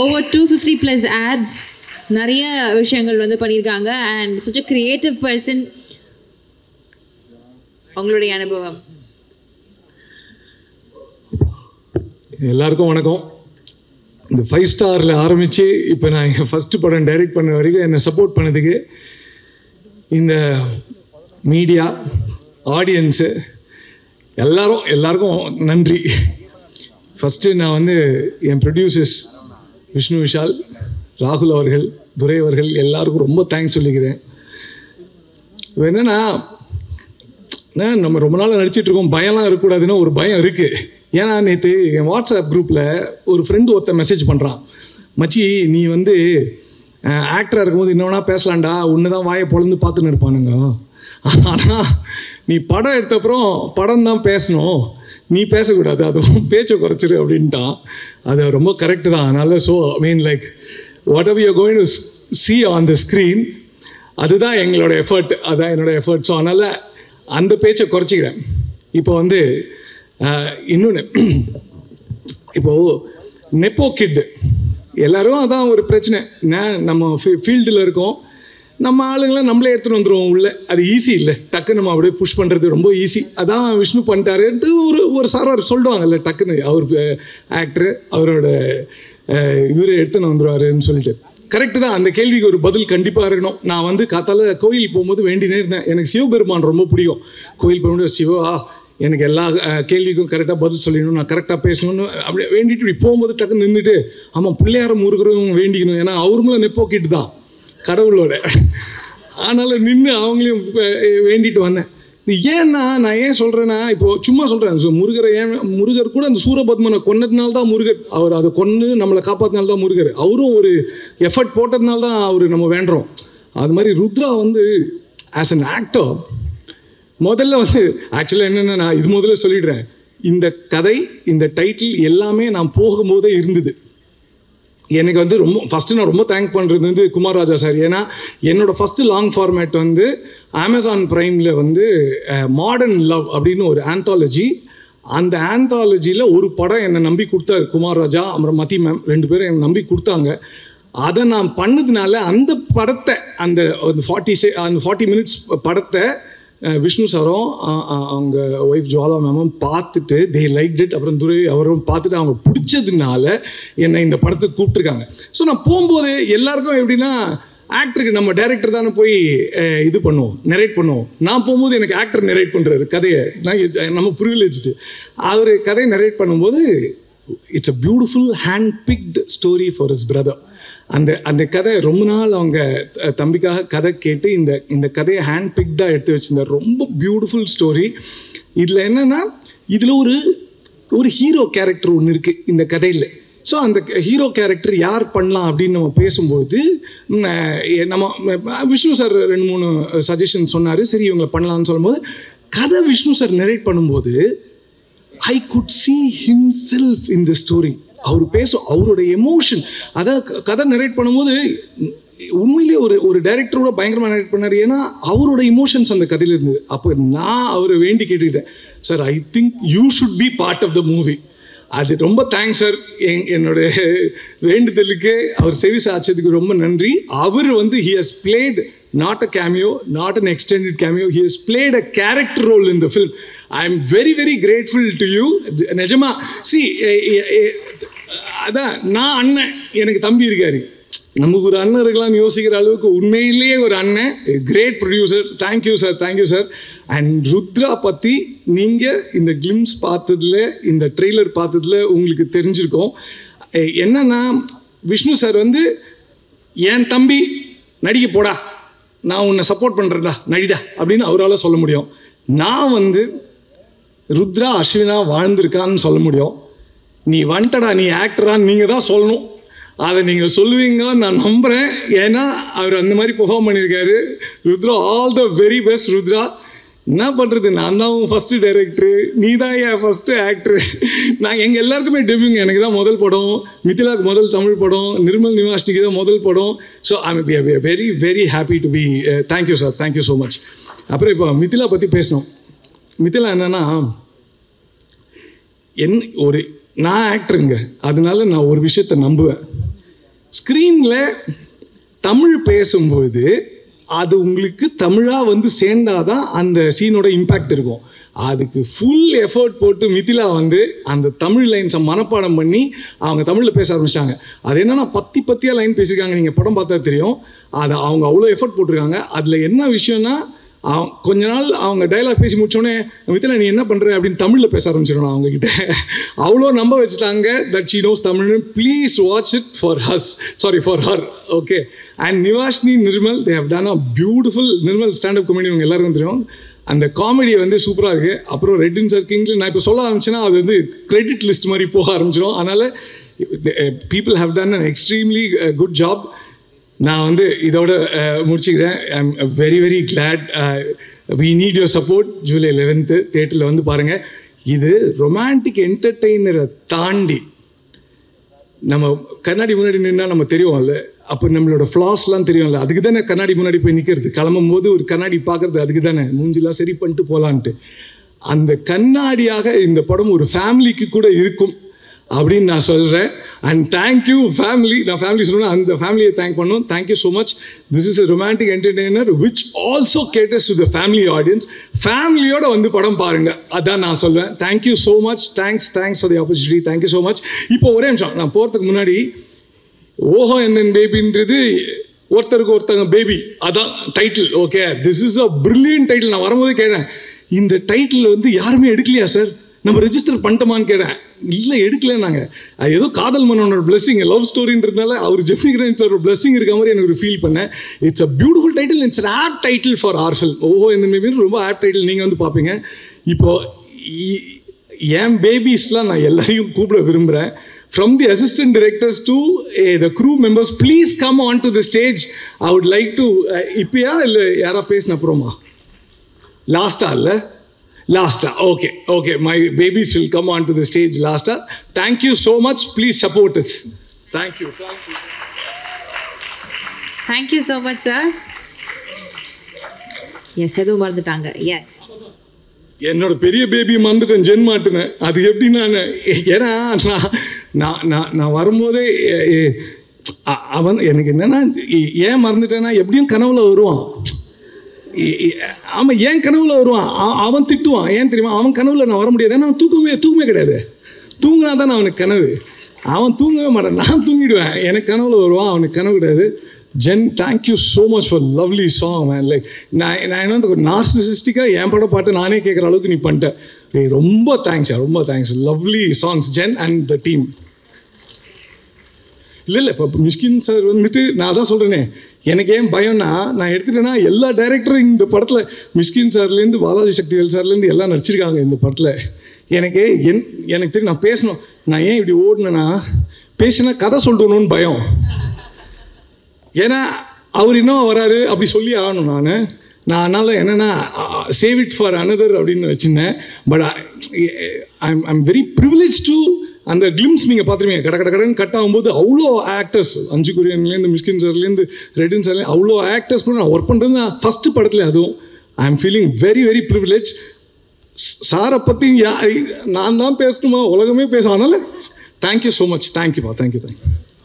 over 250 plus ads நிறைய விஷயங்கள் வந்து பண்ணியிருக்காங்க and such a creative person. உங்களுடைய அனுபவம்? எல்லாருக்கும் வணக்கம். இந்த 5 ஸ்டாரில் ஆரம்பித்து இப்போ நான் எங்கள் ஃபஸ்ட்டு படம் டைரக்ட் பண்ண வரைக்கும் என்னை சப்போர்ட் பண்ணதுக்கு இந்த மீடியா, ஆடியன்ஸு எல்லாருக்கும் நன்றி. ஃபஸ்ட்டு நான் வந்து என் ப்ரொடியூசர்ஸ் விஷ்ணு விஷால், ராகுல் அவர்கள், துரை அவர்கள் எல்லாருக்கும் ரொம்ப தேங்க்ஸ் சொல்லிக்கிறேன். இப்போ என்னென்னா நம்ம ரொம்ப நாள் நடிச்சிட்ருக்கோம், பயம்லாம் இருக்கக்கூடாதுன்னு ஒரு பயம் இருக்குது. ஏன்னா நேற்று என் வாட்ஸ்அப் குரூப்பில் ஒரு ஃப்ரெண்டு ஒருத்தர் மெசேஜ் பண்ணுறான், மச்சி நீ வந்து ஆக்டராக இருக்கும்போது இன்னொன்னா பேசலாண்டா, ஒன்று தான் வாயை பொழந்து பார்த்துன்னு இருப்பானுங்க, ஆனால் நீ படம் எடுத்தப்புறம் படம் தான் பேசணும், நீ பேசக்கூடாது, அதுவும் பேச்சை குறைச்சிரு அப்படின்ட்டான். அது ரொம்ப கரெக்டு தான். அதனால் so like what ever you going to see on the screen, அதுதான் எங்களோட எஃபர்ட், அதுதான் என்னோடய எஃபர்ட். ஸோ அதனால் அந்த பேச்சை குறைச்சிக்கிறேன். இப்போ வந்து இன்னொன்று, இப்போது நெப்போ கிட்டு எல்லோரும் அதான் ஒரு பிரச்சனை. நம்ம ஃபீல்டில் இருக்கோம், நம்ம ஆளுங்களாம் நம்மளே எடுத்துகிட்டு வந்துடுவோம் உள்ளே. அது ஈஸி இல்லை, டக்குன்னு நம்ம அப்படியே புஷ் பண்ணுறது ரொம்ப ஈஸி. அதான் விஷ்ணு பண்ணிட்டாருன்ட்டு ஒரு சார் சொல்லுவாங்கல்ல, டக்குன்னு அவர் ஆக்டரு, அவரோட இவரை எடுத்துன்னு வந்துடுவாருன்னு சொல்லிட்டு. கரெக்டு தான். அந்த கேள்விக்கு ஒரு பதில் கண்டிப்பாக இருக்கணும். நான் வந்து காத்தால கோயில் போகும்போது வேண்டினே இருந்தேன், எனக்கு சிவபெருமான் ரொம்ப பிடிக்கும். கோயில் போகும்போது சிவா எனக்கு எல்லா கேள்விக்கும் கரெக்டாக பதில் சொல்லிடணும், நான் கரெக்டாக பேசணும்னு அப்படி வேண்டிட்டு இப்படி போகும்போது டக்குன்னு நின்றுட்டு ஆமாம் பிள்ளையார முருகரும் வேண்டிக்கணும், ஏன்னா அவருங்களும் நெப்போக்கிட்டு தான் கடவுளோட. அதனால் நின்று அவங்களையும் வேண்டிட்டு வந்தேன். இது ஏன்னா நான் ஏன் சொல்கிறேன்னா, இப்போது சும்மா சொல்கிறேன், முருகரை முருகர் கூட அந்த சூரபத்மனை கொன்னதுனால தான் முருகர், அவர் அதை கொன்று நம்மளை காப்பாற்றினால தான் முருகர், அவரும் ஒரு எஃபர்ட் போட்டதுனால தான் அவர் நம்ம வேண்டுறோம். அது மாதிரி ருத்ரா வந்து ஆஸ் அன் ஆக்டர் முதல்ல வந்து ஆக்சுவலாக என்னென்னா, நான் இது முதல்ல சொல்லிடுறேன், இந்த கதை, இந்த டைட்டில் எல்லாமே நான் போகும்போதே இருந்தது. எனக்கு வந்து ஃபஸ்ட்டு நான் ரொம்ப தேங்க் பண்ணுறது வந்து குமார் ராஜா சார். ஏன்னா என்னோடய ஃபஸ்ட்டு லாங் ஃபார்மேட் வந்து அமேசான் ப்ரைமில் வந்து மாடர்ன் லவ் அப்படின்னு ஒரு ஆந்தாலஜி, அந்த ஆந்தாலஜியில் ஒரு படம் என்னை நம்பி கொடுத்தாரு குமார் ராஜா, அப்புறம் மதி மேம் 2 பேரும் என்னை நம்பி கொடுத்தாங்க. அதை நான் பண்ணதுனால அந்த படத்தை அந்த 40 மினிட்ஸ் படத்தை விஷ்ணு சாரும் அவங்க ஒய்ஃப் ஜுவாலா மேமும் பார்த்துட்டு தே லைக் இட், அப்புறம் துரை அவரும் பார்த்துட்டு அவங்க பிடிச்சதுனால என்னை இந்த படத்துக்கு கூப்பிட்ருக்காங்க. ஸோ நான் போகும்போது எல்லாருக்கும் எப்படின்னா, ஆக்டருக்கு நம்ம டைரக்டர் தானே போய் இது பண்ணுவோம், நெரேட் பண்ணுவோம். நான் போகும்போது எனக்கு ஆக்டர் நெரேட் பண்ணுறாரு கதையை, நம்ம ப்ரிவிலேஜ்டு. அவர் கதையை நெரேட் பண்ணும்போது it's a beautiful hand picked story for his brother. அந்த கதை ரொம்ப நாள் அவங்க தம்பிக்காக கதை கேட்டு இந்த கதையை ஹேண்ட் பிக்டாக எடுத்து வச்சுருந்தார். ரொம்ப பியூட்டிஃபுல் ஸ்டோரி. இதில் என்னென்னா, இதில் ஒரு ஹீரோ கேரக்டர் ஒன்று இருக்குது இந்த கதையில். ஸோ அந்த ஹீரோ கேரக்டர் யார் பண்ணலாம் அப்படின்னு நம்ம பேசும்போது நம்ம விஷ்ணு சார் 2-3 சஜஷன் சொன்னார். சரி இவங்களை பண்ணலான்னு சொல்லும்போது கதை விஷ்ணு சார் நெரேட் பண்ணும்போது I could see himself in the story. அவர் அவரோட எமோஷன், அதாவது கதை நரேட் பண்ணும்போது உண்மையிலே ஒரு டைரக்டரோட பயங்கரமாக நரேட் பண்ணார். ஏன்னா அவரோட இமோஷன்ஸ் அந்த கதையில் இருந்தது. அப்போ நான் அவரை வேண்டி கேட்டுக்கிட்டேன், sir I think you should be part of the movie. அது ரொம்ப தேங்க்ஸ் சார், என்னுடைய வேண்டுதலுக்கு அவர் செவி சாய்ச்சதுக்கு ரொம்ப நன்றி. அவர் வந்து he has played not a cameo, not an extended cameo, he has played a character role in the film. I am very very grateful to you. நிஜமா see அதான் நான் அண்ணன், எனக்கு தம்பி இருக்காரு, நமக்கு ஒரு அண்ணன் இருக்கலாம்னு யோசிக்கிற அளவுக்கு உண்மையிலேயே ஒரு அண்ணன், great producer. Thank you sir, thank you sir. And Rudra பற்றி நீங்கள் இந்த கிளிம்ஸ் பார்த்ததில், இந்த ட்ரெய்லர் பார்த்ததில் உங்களுக்கு தெரிஞ்சிருக்கோம். என்னென்னா, விஷ்ணு சார் வந்து என் தம்பி நடிக்க போடா, நான் உன்னை சப்போர்ட் பண்ணுறேன்டா, நடிடா அப்படின்னு அவரால் சொல்ல முடியும். நான் வந்து ருத்ரா அஸ்வினா வாழ்ந்திருக்கான்னு சொல்ல முடியும். நீ வந்துட்டடா, நீ ஆக்டரான்னு நீங்கள் தான் சொல்லணும். அதை நீங்கள் சொல்லுவீங்கன்னு நான் நம்புகிறேன். ஏன்னா அவர் அந்த மாதிரி பெர்ஃபார்ம் பண்ணியிருக்காரு. Rudra, all the very best Rudra. என்ன பண்ணுறது, நான் தான் ஃபஸ்ட்டு டைரக்டரு, நீ தான் என் ஃபஸ்ட்டு ஆக்டரு. நான் எங்கள் எல்லாருக்குமே டெபியூங்க. எனக்கு தான் முதல் படம், மிதிலாவுக்கு முதல் தமிழ் படம், நிர்மல் நிவாஷ்டிக்கு தான் முதல் படம். So I am very very happy to be. Thank you sir, thank you so much. அப்புறம் இப்போ மிதிலா பற்றி பேசணும். மிதிலா என்னென்னா, நான் ஆக்டருங்க, அதனால நான் ஒரு விஷயத்தை நம்புவேன். ஸ்க்ரீனில் தமிழ் பேசும்போது அது உங்களுக்கு தமிழாக வந்து சேர்ந்தாதான் அந்த சீனோட இம்பேக்ட் இருக்கும். அதுக்கு ஃபுல் எஃபர்ட் போட்டு மிதிலா வந்து அந்த தமிழ் லைன்ஸை மனப்பாடம் பண்ணி அவங்க தமிழில் பேச ஆரம்பிச்சிட்டாங்க. அது என்னென்னா பத்தியாக லைன் பேசியிருக்காங்க, நீங்கள் படம் பார்த்தா தெரியும். அதை அவங்க அவ்வளோ எஃபர்ட் போட்டிருக்காங்க. அதில் என்ன விஷயம்னா கொஞ்ச நாள் அவங்க டைலாக் பேசி முடிச்சோடனே மிதிலா நீ என்ன பண்ணுற அப்படின்னு தமிழில் பேச ஆரம்பிச்சிடணும் அவங்ககிட்ட. அவ்வளோ நம்ப வச்சுட்டாங்க that she knows Tamil. Please watch it for her. Okay. And Nivashini Nirmal, they have done a beautiful. Nirmal standup comedy அவங்க எல்லாருக்கும் தெரியும். அந்த காமெடியை வந்து சூப்பராக இருக்குது. அப்புறம் ரெட் இன் சர்க்கிங்கில் நான் இப்போ சொல்ல ஆரம்பிச்சேன்னா அது வந்து கிரெடிட் லிஸ்ட் மாதிரி போக ஆரம்பிச்சிடும். அதனால் people have done an extremely good job. நான் வந்து இதோட முடிச்சுக்கிறேன். I am very very glad. We need your support. July 11th தியேட்டரில் வந்து பாருங்கள். இது ரொமான்டிக் என்டர்டெய்னரை தாண்டி நம்ம கண்ணாடி முன்னாடி நின்னா நம்ம தெரியும்ல, அப்போ நம்மளோட ஃப்ளாஸ்லாம் தெரியும்ல, அதுக்கு தானே கண்ணாடி முன்னாடி போய் நிற்கிறது. கிளம்பும் போது ஒரு கண்ணாடி பார்க்குறது அதுக்கு தானே, மூஞ்சிலாம் சரி பண்ணிட்டு போகலான்ட்டு. அந்த கண்ணாடியாக இந்த படம் ஒரு ஃபேமிலிக்கு கூட இருக்கும் அப்படின்னு நான் சொல்கிறேன். And thank you family. நான் ஃபேமிலி சொல்லணும், அந்த ஃபேமிலியை தேங்க் பண்ணணும். Thank you so much. This is a romantic entertainer which also கேட்டர்ஸ் to the family audience. ஃபேமிலியோட வந்து படம் பாருங்கள், அதான் நான் சொல்வேன். Thank you so much. Thanks for the opportunity. Thank you so much. இப்போ ஒரே நிமிஷம், நான் போகிறதுக்கு முன்னாடி ஓஹோ எந்தன் பேபின்றது ஒருத்தருக்கு ஒருத்தங்க பேபி, அதான் title. Okay, this is a brilliant title. நான் வரும்போது கேட்டேன், இந்த டைட்டில் வந்து யாருமே எடுக்கலையா சார், நம்ம ரெஜிஸ்டர் பண்ணிட்டோமான்னு கேட்டேன். இல்லை எடுக்கல. நாங்கள் அது ஏதோ காதல் மன்னனோட பிளெஸிங், லவ் ஸ்டோரின்றதுனால அவர் ஜெமினி சார் ஒரு பிளெஸிங் இருக்க மாதிரி எனக்கு ஒரு ஃபீல் பண்ணேன். It's a beautiful title. It's an apt title for our film. ஓஹோ இந்த மேபி ரொம்ப ஆப் டைட்டில். நீங்கள் வந்து பார்ப்பீங்க. இப்போது என் பேபிஸ்லாம் நான் எல்லாரையும் கூப்பிட விரும்புகிறேன். From the assistant directors to the crew members, please come on to the stage. I would like to இப்பயா இல்லை யாரா பேசின அப்புறமா லாஸ்டா இல்லை லாஸ்டா? Okay, my babies will come on to the stage லாஸ்டா. Thank you so much. Please support us. Thank you so much sir. Yes எதுவும் மறந்துட்டாங்க. எஸ் என்னோட பெரிய பேபி மறந்துட்டேன், ஜென் மாட்டுனேன். அது எப்படி ஏன்னா நான் வரும்போதே அவன் எனக்கு என்னென்னா ஏன் மறந்துட்டேன்னா எப்படியும் கனவுல வருவான். அவன் ஏன் கனவுல வருவான், அவன் திட்டுவான். ஏன் தெரியுமா? அவன் கனவுல நான் வர முடியாது. ஏன்னா தூக்கமே கிடையாது. தூங்கினா தான் அவனுக்கு கனவு. அவன் தூங்கவே மாட்டான், நான் தூங்கிடுவேன். எனக்கு கனவுல வருவான், அவனுக்கு கனவு கிடையாது. Jen, thank you so much for lovely song man. Like நான் என்ன ஒரு நார்சிசிஸ்டிக்காக என் படம் பாட்டு நானே கேட்குற அளவுக்கு நீ பண்ணிட்டேன். ரொம்ப thanks. Lovely songs Jen and the team. இல்லை இப்போ மிஷ்கின் சார் வந்துட்டு நான் தான் சொல்கிறேனே, எனக்கு ஏன் பயம்னா நான் எடுத்துட்டேன்னா எல்லா டைரக்டரும் இந்த படத்தில் மிஷ்கின் சார்லேருந்து பாலாஜி சக்திவேல் சார்லேருந்து எல்லாம் நடிச்சிருக்காங்க இந்த படத்தில். எனக்கு தெரியும் நான் பேசணும். நான் ஏன் இப்படி ஓடினேன்னா பேசினா கதை சொல்லணும்னு பயம். ஏன்னா அவர் இன்னும் வராரு அப்படி சொல்லி ஆகணும். நான் அதனால் என்னென்னா சேவ் இட் ஃபார் அனதர் அப்படின்னு வச்சுருந்தேன். But I'm very privilege to அந்த கிளிம்ஸ் நீங்கள் பார்த்துருவீங்க. கடன்னு கட் ஆகும்போது அவ்வளோ ஆக்டர்ஸ், அஞ்சு குரியன்லேருந்து மிஷ்கின் சார்லேருந்து ரெட்டின் சார்லேருந்து அவ்வளோ ஆக்டர்ஸ் கூட நான் ஒர்க் பண்ணுறது ஃபஸ்ட்டு படத்தில். அதுவும் I am feeling very very privilege. சாரை பற்றி நான் தான் பேசணுமா, உலகமே பேசும். அதனால் தேங்க்யூ ஸோ மச். தேங்க்யூப்பா. தேங்க்யூ.